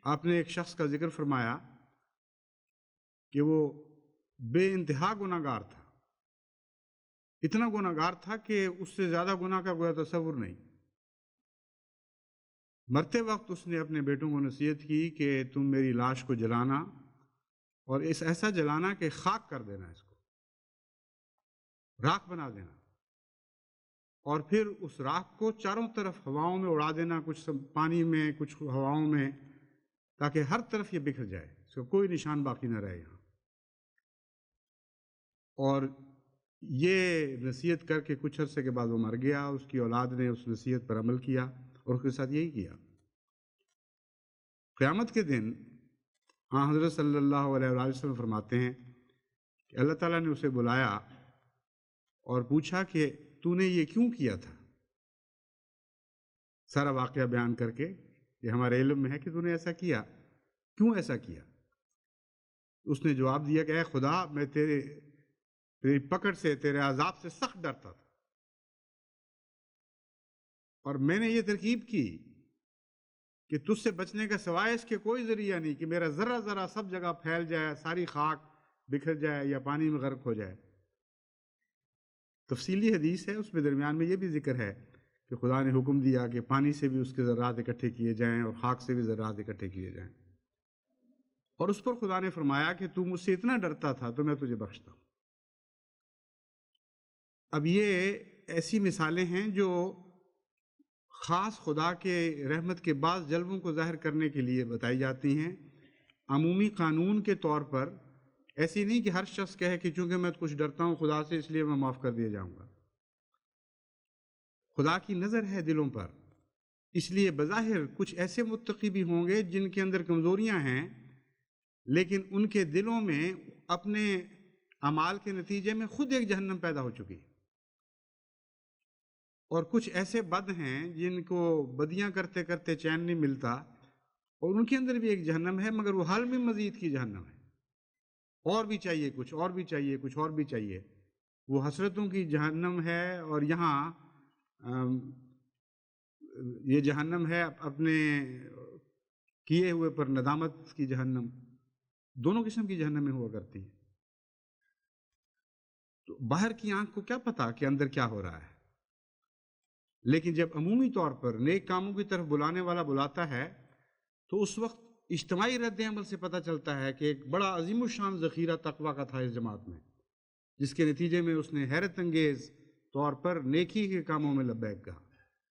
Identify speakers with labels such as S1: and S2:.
S1: آپ نے ایک شخص کا ذکر فرمایا کہ وہ بے انتہا گناہ گار تھا، اتنا گناہ گار تھا کہ اس سے زیادہ گناہ کا کوئی تصور نہیں۔ مرتے وقت اس نے اپنے بیٹوں کو نصیحت کی کہ تم میری لاش کو جلانا اور ایسا جلانا کہ خاک کر دینا، اس کو راکھ بنا دینا، اور پھر اس راکھ کو چاروں طرف ہواؤں میں اڑا دینا، کچھ پانی میں کچھ ہواؤں میں، تاکہ ہر طرف یہ بکھر جائے، اس کا کوئی نشان باقی نہ رہے یہاں۔ اور یہ نصیحت کر کے کچھ عرصے کے بعد وہ مر گیا، اس کی اولاد نے اس نصیحت پر عمل کیا اور اس کے ساتھ یہی کیا۔ قیامت کے دن حضرت صلی اللہ علیہ وآلہ وسلم فرماتے ہیں کہ اللہ تعالیٰ نے اسے بلایا اور پوچھا کہ تو نے یہ کیوں کیا تھا، سارا واقعہ بیان کر کے، یہ ہمارے علم میں ہے کہ تو نے ایسا کیا، کیوں ایسا کیا؟ اس نے جواب دیا کہ اے خدا، میں تیری پکڑ سے، تیرے عذاب سے سخت ڈرتا تھا، اور میں نے یہ ترکیب کی کہ تجھ سے بچنے کا سوائے اس کے کوئی ذریعہ نہیں کہ میرا ذرہ ذرہ سب جگہ پھیل جائے، ساری خاک بکھر جائے یا پانی میں غرق ہو جائے۔ تفصیلی حدیث ہے، اس میں درمیان میں یہ بھی ذکر ہے کہ خدا نے حکم دیا کہ پانی سے بھی اس کے ذرات اکٹھے کیے جائیں اور خاک سے بھی ذرات اکٹھے کیے جائیں، اور اس پر خدا نے فرمایا کہ تو مجھ سے اتنا ڈرتا تھا تو میں تجھے بخشتا ہوں۔ اب یہ ایسی مثالیں ہیں جو خاص خدا کے رحمت کے بعض جلووں کو ظاہر کرنے کے لیے بتائی جاتی ہیں۔ عمومی قانون کے طور پر ایسی نہیں کہ ہر شخص کہے کہ چونکہ میں کچھ ڈرتا ہوں خدا سے اس لیے میں معاف کر دیا جاؤں گا۔ خدا کی نظر ہے دلوں پر، اس لیے بظاہر کچھ ایسے متقی بھی ہوں گے جن کے اندر کمزوریاں ہیں، لیکن ان کے دلوں میں اپنے اعمال کے نتیجے میں خود ایک جہنم پیدا ہو چکی، اور کچھ ایسے بد ہیں جن کو بدیاں کرتے کرتے چین نہیں ملتا، اور ان کے اندر بھی ایک جہنم ہے، مگر وہ حال میں مزید کی جہنم ہے، اور بھی چاہیے کچھ، اور بھی چاہیے کچھ، اور بھی چاہیے، وہ حسرتوں کی جہنم ہے۔ اور یہاں یہ جہنم ہے اپنے کیے ہوئے پر ندامت کی جہنم، دونوں قسم کی جہنمیں ہوا کرتی ہیں۔ تو باہر کی آنکھ کو کیا پتا کہ اندر کیا ہو رہا ہے، لیکن جب عمومی طور پر نیک کاموں کی طرف بلانے والا بلاتا ہے تو اس وقت اجتماعی رد عمل سے پتہ چلتا ہے کہ ایک بڑا عظیم الشان ذخیرہ تقویٰ کا تھا اس جماعت میں، جس کے نتیجے میں اس نے حیرت انگیز طور پر نیکی کے کاموں میں لبیک کہا۔